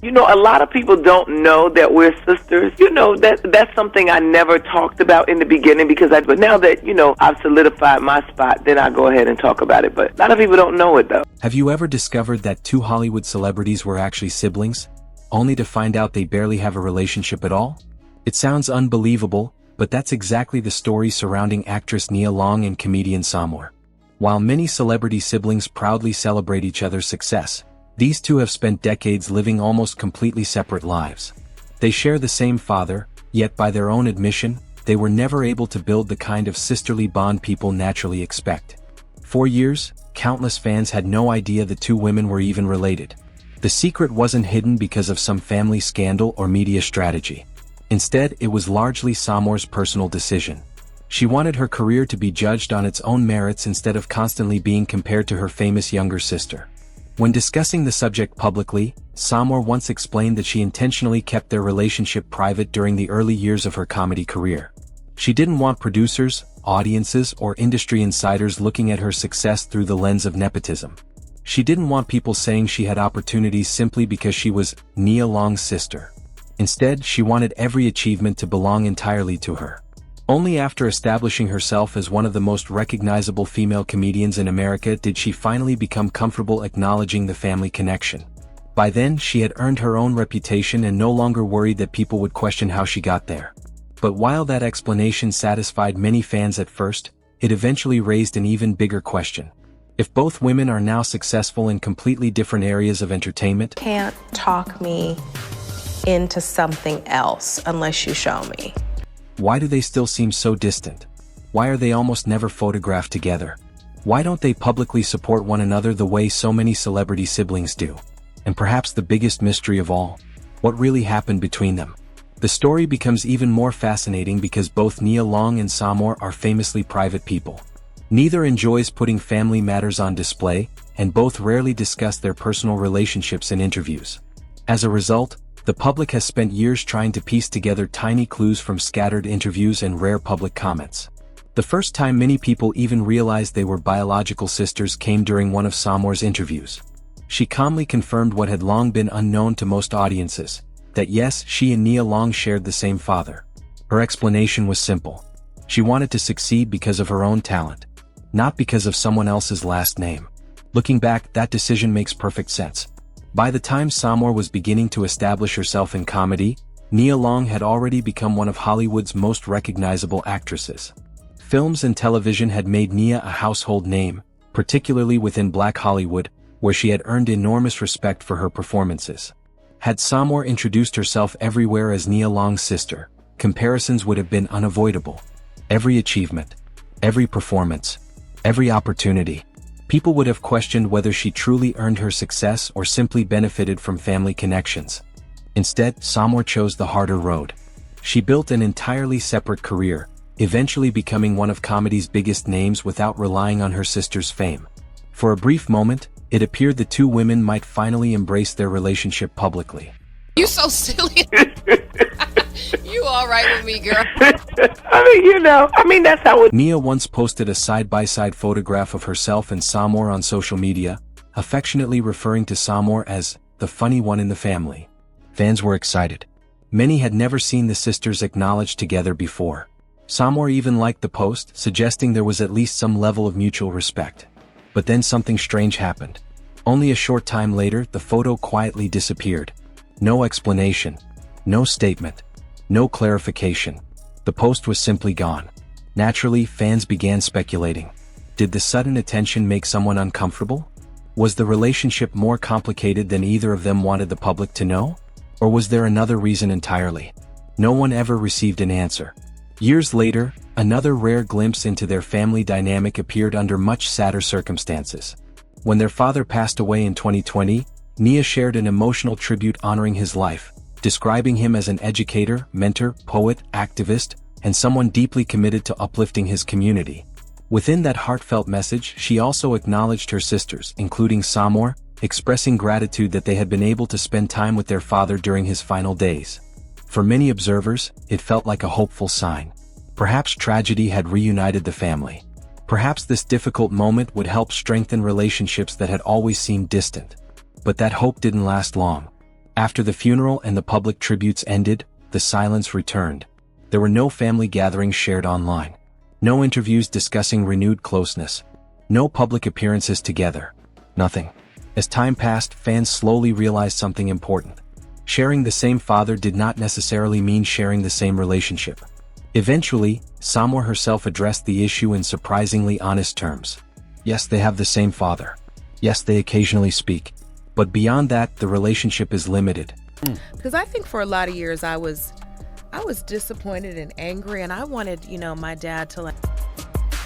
You know, a lot of people don't know that we're sisters. You know, that's something I never talked about in the beginning but now that, I've solidified my spot, then I go ahead and talk about it. But a lot of people don't know it, though. Have you ever discovered that two Hollywood celebrities were actually siblings, only to find out they barely have a relationship at all? It sounds unbelievable, but that's exactly the story surrounding actress Nia Long and comedian Sommore. While many celebrity siblings proudly celebrate each other's success, these two have spent decades living almost completely separate lives. They share the same father, yet by their own admission, they were never able to build the kind of sisterly bond people naturally expect. For years, countless fans had no idea the two women were even related. The secret wasn't hidden because of some family scandal or media strategy. Instead, it was largely Sommore's personal decision. She wanted her career to be judged on its own merits instead of constantly being compared to her famous younger sister. When discussing the subject publicly, Sommore once explained that she intentionally kept their relationship private during the early years of her comedy career. She didn't want producers, audiences, or industry insiders looking at her success through the lens of nepotism. She didn't want people saying she had opportunities simply because she was Nia Long's sister. Instead, she wanted every achievement to belong entirely to her. Only after establishing herself as one of the most recognizable female comedians in America did she finally become comfortable acknowledging the family connection. By then, she had earned her own reputation and no longer worried that people would question how she got there. But while that explanation satisfied many fans at first, it eventually raised an even bigger question. If both women are now successful in completely different areas of entertainment, can't talk me into something else unless you show me. Why do they still seem so distant? Why are they almost never photographed together? Why don't they publicly support one another the way so many celebrity siblings do? And perhaps the biggest mystery of all, what really happened between them? The story becomes even more fascinating because both Nia Long and Sommore are famously private people. Neither enjoys putting family matters on display, and both rarely discuss their personal relationships in interviews. As a result, the public has spent years trying to piece together tiny clues from scattered interviews and rare public comments. The first time many people even realized they were biological sisters came during one of Sommore's interviews. She calmly confirmed what had long been unknown to most audiences, that yes, she and Nia Long shared the same father. Her explanation was simple. She wanted to succeed because of her own talent, not because of someone else's last name. Looking back, that decision makes perfect sense. By the time Sommore was beginning to establish herself in comedy, Nia Long had already become one of Hollywood's most recognizable actresses. Films and television had made Nia a household name, particularly within Black Hollywood, where she had earned enormous respect for her performances. Had Sommore introduced herself everywhere as Nia Long's sister, comparisons would have been unavoidable. Every achievement, every performance, every opportunity. People would have questioned whether she truly earned her success or simply benefited from family connections. Instead, Sommore chose the harder road. She built an entirely separate career, eventually becoming one of comedy's biggest names without relying on her sister's fame. For a brief moment, it appeared the two women might finally embrace their relationship publicly. You so silly. You all right with me, girl? That's how it... Nia once posted a side-by-side photograph of herself and Sommore on social media, affectionately referring to Sommore as the funny one in the family. Fans were excited. Many had never seen the sisters acknowledged together before. Sommore even liked the post, suggesting there was at least some level of mutual respect. But then something strange happened. Only a short time later, the photo quietly disappeared. No explanation. No statement. No clarification. The post was simply gone. Naturally, fans began speculating. Did the sudden attention make someone uncomfortable? Was the relationship more complicated than either of them wanted the public to know? Or was there another reason entirely? No one ever received an answer. Years later, another rare glimpse into their family dynamic appeared under much sadder circumstances. When their father passed away in 2020, Nia shared an emotional tribute honoring his life, describing him as an educator, mentor, poet, activist, and someone deeply committed to uplifting his community. Within that heartfelt message, she also acknowledged her sisters, including Sommore, expressing gratitude that they had been able to spend time with their father during his final days. For many observers, it felt like a hopeful sign. Perhaps tragedy had reunited the family. Perhaps this difficult moment would help strengthen relationships that had always seemed distant. But that hope didn't last long. After the funeral and the public tributes ended, the silence returned. There were no family gatherings shared online. No interviews discussing renewed closeness. No public appearances together. Nothing. As time passed, fans slowly realized something important. Sharing the same father did not necessarily mean sharing the same relationship. Eventually, Sommore herself addressed the issue in surprisingly honest terms. Yes, they have the same father. Yes, they occasionally speak. But beyond that, the relationship is limited. Because I think for a lot of years I was disappointed and angry, and I wanted, my dad to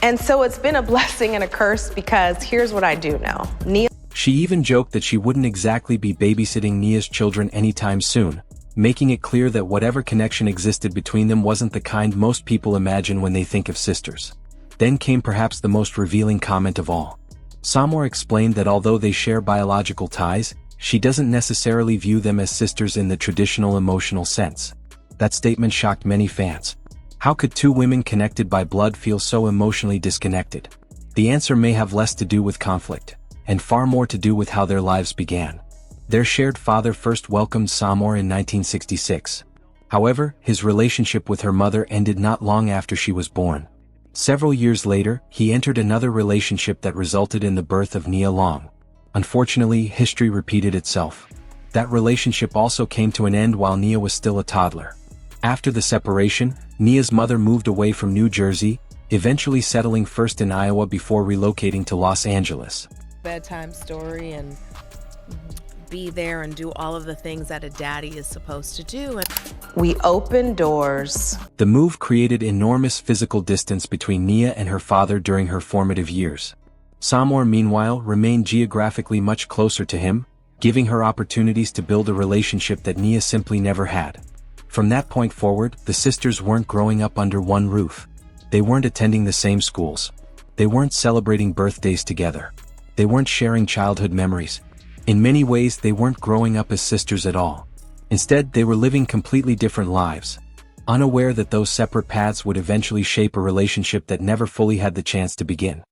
And so it's been a blessing and a curse because here's what I do know. Nia. She even joked that she wouldn't exactly be babysitting Nia's children anytime soon, making it clear that whatever connection existed between them wasn't the kind most people imagine when they think of sisters. Then came perhaps the most revealing comment of all. Sommore explained that although they share biological ties, she doesn't necessarily view them as sisters in the traditional emotional sense. That statement shocked many fans. How could two women connected by blood feel so emotionally disconnected? The answer may have less to do with conflict, and far more to do with how their lives began. Their shared father first welcomed Sommore in 1966. However, his relationship with her mother ended not long after she was born. Several years later, he entered another relationship that resulted in the birth of Nia Long. Unfortunately, history repeated itself. That relationship also came to an end while Nia was still a toddler. After the separation, Nia's mother moved away from New Jersey, eventually settling first in Iowa before relocating to Los Angeles. bedtime story and be there and do all of the things that a daddy is supposed to do. We open doors. The move created enormous physical distance between Nia and her father during her formative years. Sommore, meanwhile, remained geographically much closer to him, giving her opportunities to build a relationship that Nia simply never had. From that point forward, the sisters weren't growing up under one roof. They weren't attending the same schools. They weren't celebrating birthdays together. They weren't sharing childhood memories. In many ways, they weren't growing up as sisters at all. Instead, they were living completely different lives, unaware that those separate paths would eventually shape a relationship that never fully had the chance to begin.